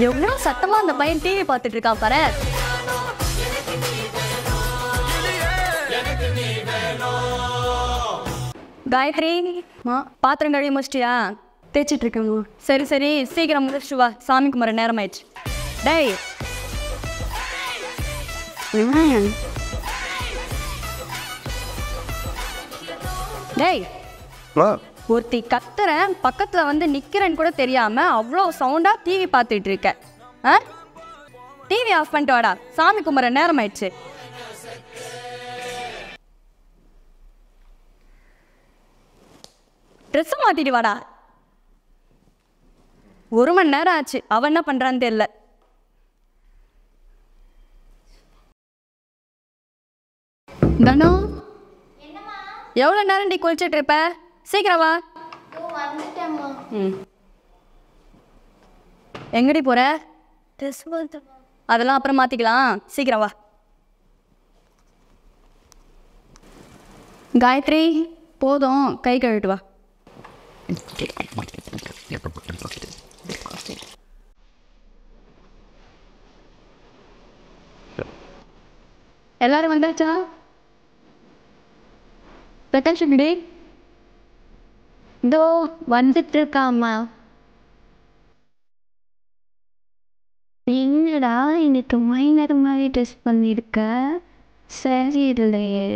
எவ்வளோ சத்தமா அந்த பையன் டிவி பார்த்துட்டு இருக்கான் பாரு. காயத்ரி, பாத்திரம் கழுவி முடிச்சிட்டியா? தேய்ச்சிட்டு இருக்கேன். சரி சரி, சீக்கிரம் முடிச்சுட்டு வா, சாமி கும்பிட்ற நேரம் ஆயிடுச்சு. டேய் டேய், ஒருத்தி கத்துறேன், பக்கத்துல வந்து நிக்கிறேன்னு கூட தெரியாம அவ்வளோ சவுண்டா டிவி பார்த்துட்டு இருக்க. டிவி ஆஃப் பண்ணிட்டு வாடா, சாமி கும்பிட்ற நேரம் ஆயிடுச்சு. ட்ரெஸ் மாத்திட்டு வாடா. 1 மணி நேரம் ஆச்சு, அவன் என்ன பண்றான்னு தெரியல. தனோ, எவ்வளோ நேரம் நீ குளிச்சுட்டு இருப்ப? சீக்கிரம் வா. எங்கடி போற? அதெல்லாம் அப்புறம் மாத்திக்கலாம், சீக்கிரம் வா. காயத்ரி, போதும், கை கழுவிட்டு வா. எல்லாரும் வந்தாச்சா? பிரகாஷ் எப்படி? இதோ வந்துட்டு இருக்காமா. என்னடா இன்னைக்கு மைனர் மாதிரி ட்ரெஸ் பண்ணியிருக்க? சரி இல்லையே.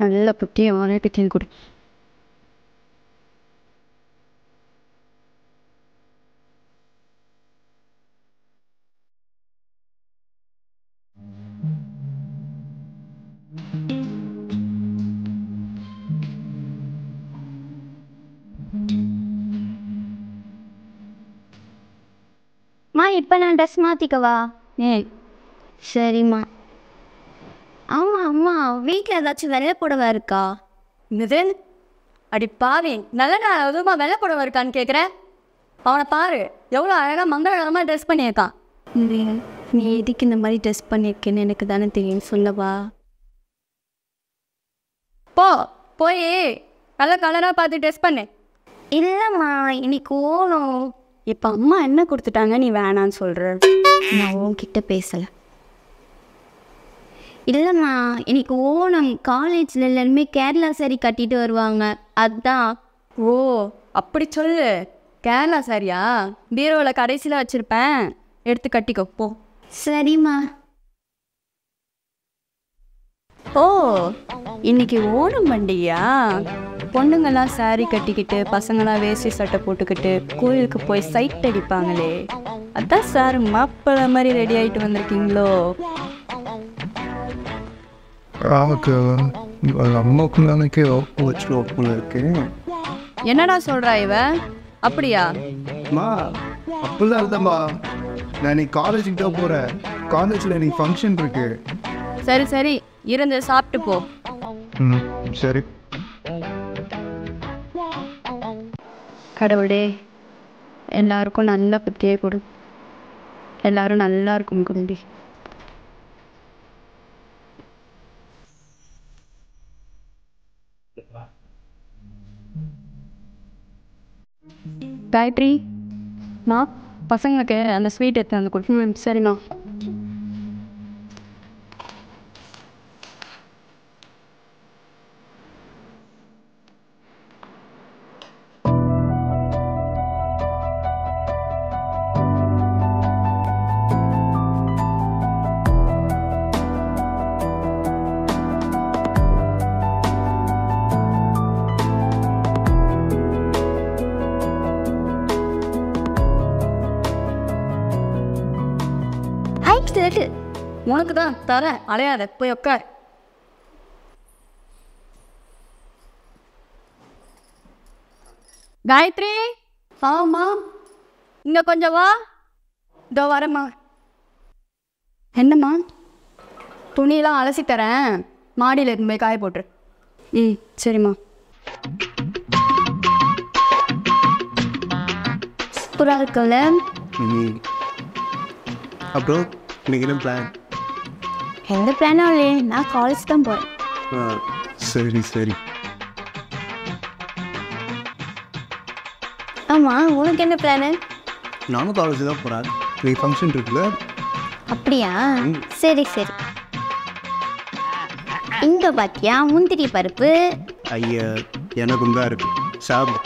நல்ல புத்தியமான டிஃபன் கொடு. இப்போ நான் ட்ரெஸ் மாற்றிக்கவா? சரிம்மா. ஆமாம் அம்மா, வீட்டில் ஏதாச்சும் வெள்ளை புடவை இருக்கா? என்னது? அடி பாவி, நல்ல எதுவுமா வெள்ளை புடவை இருக்கான்னு கேட்குறேன். அவனை பாரு, எவ்வளோ அழகாக மங்களகரமாக ட்ரெஸ் பண்ணியிருக்கான். நீ எதுக்கு இந்த மாதிரி ட்ரெஸ் பண்ணியிருக்கேன்னு எனக்கு தானே தெரியும், சொல்லவா? போய் நல்ல கலராக பார்த்து ட்ரெஸ் பண்ணு. இல்லைம்மா, இன்னைக்கு ஓணும். இப்போ அம்மா என்ன கொடுத்துட்டாங்க, நீ வேணான்னு சொல்கிற? நான் உன்கிட்ட பேசலை. இல்லைம்மா, இன்னைக்கு ஓணம், காலேஜில் எல்லாருமே கேரளா சாரி கட்டிட்டு வருவாங்க, அதுதான். ஓ அப்படி சொல்லு. கேரளா சாரியா? பீரோவில் கடைசியில் வச்சுருப்பேன், எடுத்து கட்டிக்கோ போ. சரிம்மா. ஓ இன்னைக்கு ஓணம் பண்டிகையா? பொண்ணுங்கள்லாம் சாரி கட்டிக்கிட்டு பசங்களாம் வேஷ்டி சட்டை போட்டுக்கிட்டு கோயிலுக்கு போய் சைட் அடிப்பாங்களே, அதான் சார் மாப்பிள்ளை மாதிரி ரெடி ஆகிட்டு வந்திருக்கீங்களோ? என்னடா சொல்றா இவ? அப்படியா? அப்படிலாம் இல்லம்மா, நான் நீ காலேஜுக்கு தான் போறேன், காலேஜில் நீ ஃபங்க்ஷன் இருக்கு. சரி சரி, இருந்து சாப்பிட்டு போ. சரி. கடவுளே, எல்லாருக்கும் நல்ல புத்தியை கொடு, எல்லாரும் நல்லா இருக்கும் குண்டி. காயத்ரி, பசங்களுக்கு அந்த ஸ்வீட் எடுத்து வந்து கொடு. சரிண்ணா. உனக்கு தான் தரேன், அலையாத, போய் உட்கார். காயத்ரி, ஆமா, இங்க கொஞ்சம் வா. இதோ வரேம்மா. என்னம்மா? துணியெல்லாம் அலசி தரேன், மாடியில் இருந்து போய் காய போட்டுரு. சரிம்மா. சூப்பராக இருக்குல்ல? அப்புறம் இன்னைக்கு என்ன பிளான்? எந்த பிளானும் இல்லையே, நான் காலேஜ் தான் போகிறேன். சரி சரி. ஆமாம், உனக்கு என்ன பிளானு? நானும் காலேஜ் தான் போகிறேன். நீ ஃபங்க்ஷன் இருக்குல்ல? அப்படியா? சரி சரி. இங்கே பார்த்தியா முந்திரி பருப்பு? ஐயா, எனக்கும் தான் இருக்கு, சாப்பிடு.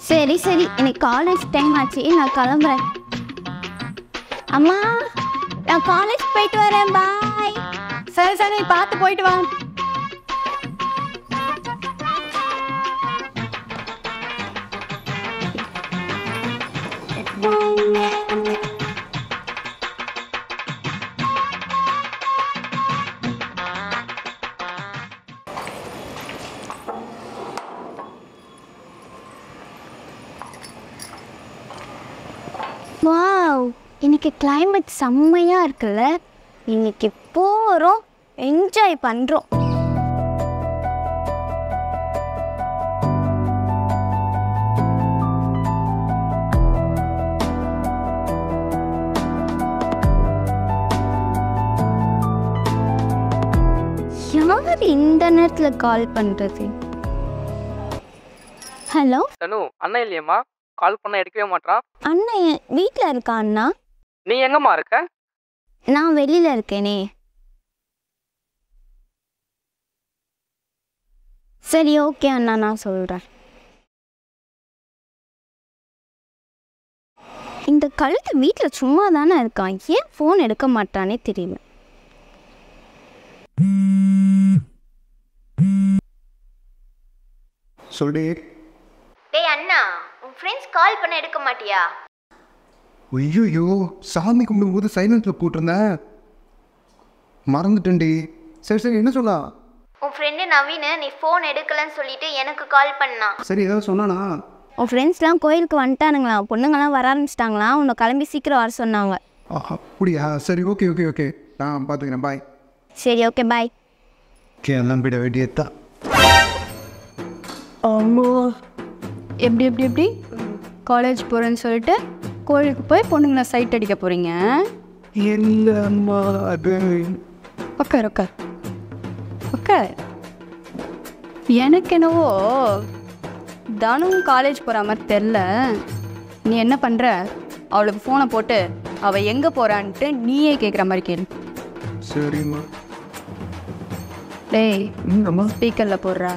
சரி சரி, எனக்கு காலேஜ் டைம் ஆச்சு, நான் கிளம்புறேன். அம்மா, நான் காலேஜ் போயிட்டு வரேன், பாய். சரி சரி, பார்த்து போயிட்டு வா. வாவ், இன்னைக்கு கிளைமேட் செம்மையாக இருக்குல்ல? இன்னைக்கு போகிறோம், என்ஜாய் பண்ணுறோம். யார் இந்த நேரத்தில் கால் பண்ணுறது? ஹலோ தனு, அண்ணன் இல்லையம்மா? கால் பண்ண எடுக்கவே மாட்டான். அண்ணன் வீட்டில் இருக்கா அண்ணா? நீ எங்கம்மா இருக்க? நான் வெளியில் இருக்கேனே. சரி ஓகே அண்ணா, நான் சொல்கிறேன். இந்த கழுத்து வீட்டில் சும்மா தானே இருக்கான், ஏன் ஃபோன் எடுக்க மாட்டானே தெரியல. சொல்லி. டேய் அண்ணா, உன் ஃப்ரெண்ட்ஸ் கால் பண்ண எடுக்க மாட்டியா? ஐயோ, சாமி கும்பிடும்போது சைலண்ட்டில் போட்டிருந்தேன், மறந்துட்டேன்டி. சரி சரி, என்ன சொல்லலாம்? உன் ஃப்ரெண்டு நவீன் நீ ஃபோன் எடுக்கலன்னு சொல்லிட்டு எனக்கு கால் பண்ணான். சரி, ஏதாவது சொன்னானா? உன் ஃப்ரெண்ட்ஸ்லாம் கோயிலுக்கு வந்துட்டானுங்களா, பொண்ணுங்களாம் வர ஆரம்பிச்சிட்டாங்களாம், உன்னை கிளம்பி சீக்கிரம் வர சொன்னாங்க. அப்படியா? சரி ஓகே ஓகே ஓகே, நான் பார்த்துக்கிறேன், பாய். சரி ஓகே பாய். ஓகே, எல்லாம் விட வேண்டியதான். அம்மா, எப்படி எப்படி எப்படி காலேஜ் போகிறேன்னு சொல்லிட்டு கோயிலுக்கு போய் பொண்ணுங்களை சைட் அடிக்க போகிறீங்க? இல்லைம்மா, அது உக்கார் உக்கார் உக்கார். எனக்கு என்னவோ தனுவும் காலேஜ் போகிற மாதிரி தெரில. நீ என்ன பண்ணுற, அவளுக்கு ஃபோனை போட்டு அவள் எங்கே போகிறான்ட்டு நீயே கேட்குற மாதிரி கேளு. சரிம்மா. டேய், அம்மா, ஸ்பீக்கரில் போடுறா.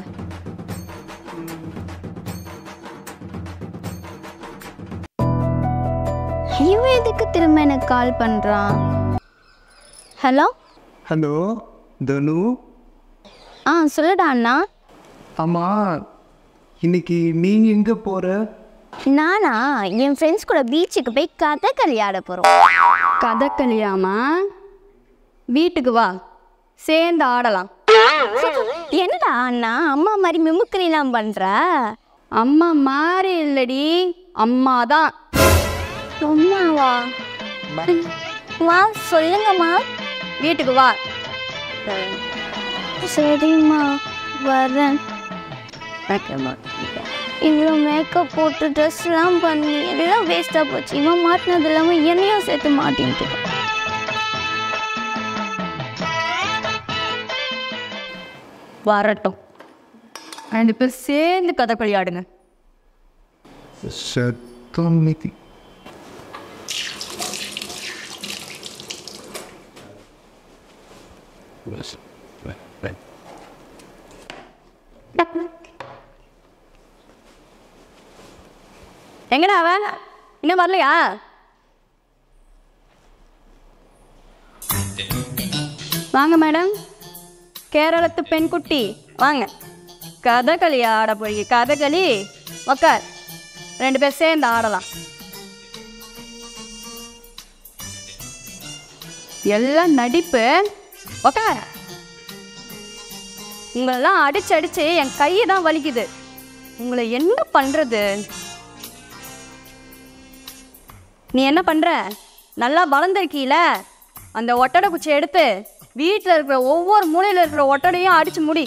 இவன் எதுக்கு திரும்ப எனக்கு கால் பண்ணுறான்? ஹலோ ஹலோ தனு. சொல்லுடா அண்ணா. ஆமாம், இன்னைக்கு நீங்கள் எங்கே போகிற? நானா, என் ஃப்ரெண்ட்ஸ் கூட பீச்சுக்கு போய் கதகளி ஆட போகிறோம். கதகளியாமா? வீட்டுக்கு வா, சேர்ந்து ஆடலாம். என்னடா அண்ணா அம்மா மாதிரி மிமுக்கரிலாம் பண்ணுற? அம்மா மாறி இல்லடி, அம்மா தான். அம்மாவா? வா சொல்லுங்கம்மா. வீட்டுக்கு வா. சரிம்மா வரேன். இவ்வளோ மேக்கப் போட்டு ட்ரெஸ்லாம் பண்ணி எல்லாம் வேஸ்ட்டாக போச்சு. இவன் மாட்டினது இல்லாமல் என்னையும் சேர்த்து மாட்டின்ட்டு. வரட்டும், 2 பேர் சேர்ந்து கதகளி ஆடுங்க. சத்தம் நிதி. எங்கடா அவன் இன்னும் வரலையா? வாங்க மேடம், கேரளத்து பெண்குட்டி வாங்க. கதகளி ஆட போய் கதகளி. உக்கார், 2 பேர் சேர்ந்து ஆடலாம். எல்லாம் நடிப்பு. உட்கார. உங்களெல்லாம் அடிச்சு அடிச்சு என் கையை தான் வலிக்குது. உங்களை என்ன பண்றது? நீ என்ன பண்ற? நல்லா வளர்ந்துருக்கீல, அந்த ஒட்டடை குச்சி எடுத்து வீட்டில் இருக்கிற ஒவ்வொரு மூலையில் இருக்கிற ஒட்டடையும் அடிச்சு முடி.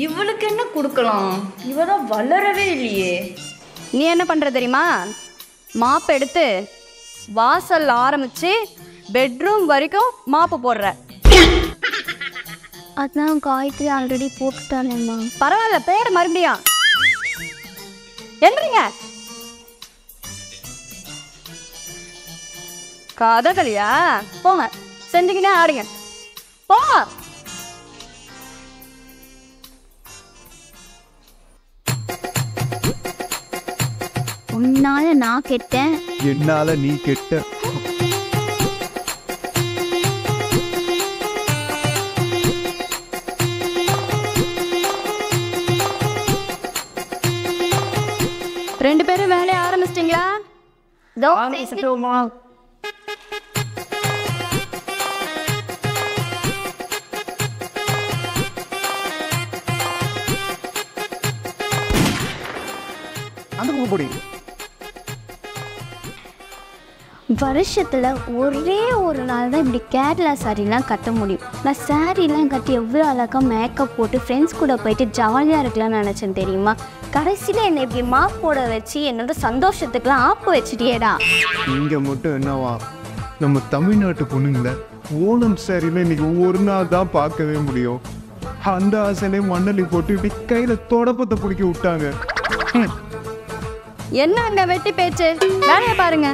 இவளுக்கு என்ன கொடுக்கலாம்? இவ தான் வளரவே இல்லையே. நீ என்ன பண்ற தெரியுமா? மாப்பு எடுத்து வாசல் ஆரம்பிச்சு பெட்ரூம் வரைக்கும் மாப்பு போடுற. அதான் காயத்ரி ஆல்ரெடி போட்டுட்டானேம்மா. பரவாயில்ல, பேர் மறுபடியும் என்னங்க கதகளியா? போங்க, செஞ்சுக்கினே ஆடுங்க. போ. உன்னால நான் கெட்டேன், என்னால நீ கெட்ட. ரெண்டு பேரும் வேலையை ஆரம்பிச்சிட்டிங்களா? அந்த போடி வருஷத்துல ஒரே ஒரு நாள் தான் இப்படி கேரளா சாரீலாம் கட்ட முடியும். நான் சாரீலாம் கட்டி எவ்வளோ அழகாக மேக்கப் போட்டு ஃப்ரெண்ட்ஸ் கூட போயிட்டு ஜாலியாக இருக்கலாம்னு நினச்சேன் தெரியுமா? கடைசியில் என்னை இப்படி மாப் போட வச்சு என்னோட சந்தோஷத்துக்குலாம் ஆப்பு வச்சுட்டியேடா. இங்கே மட்டும் என்னவா, நம்ம தமிழ்நாட்டு பொண்ணுங்கள ஓணம் சாரியில் இன்னைக்கு ஒரு நாள் தான் பார்க்கவே முடியும். அந்த ஆசையிலே மண்ணலி போட்டு இப்படி கையில் தொடப்பத்தை பிடிக்க விட்டாங்க. என்ன அங்க வெட்டி பேச்சு? வேலையை பாருங்க.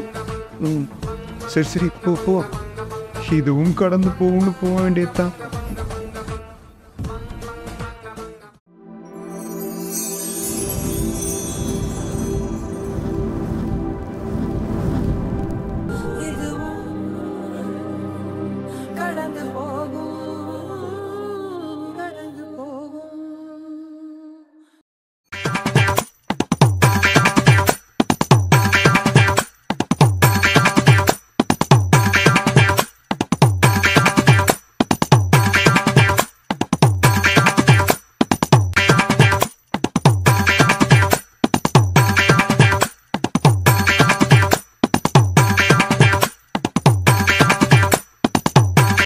சரி சரி, போ போ, இதுவும் கடந்து போகணும்னு போக வேண்டியதுதான்.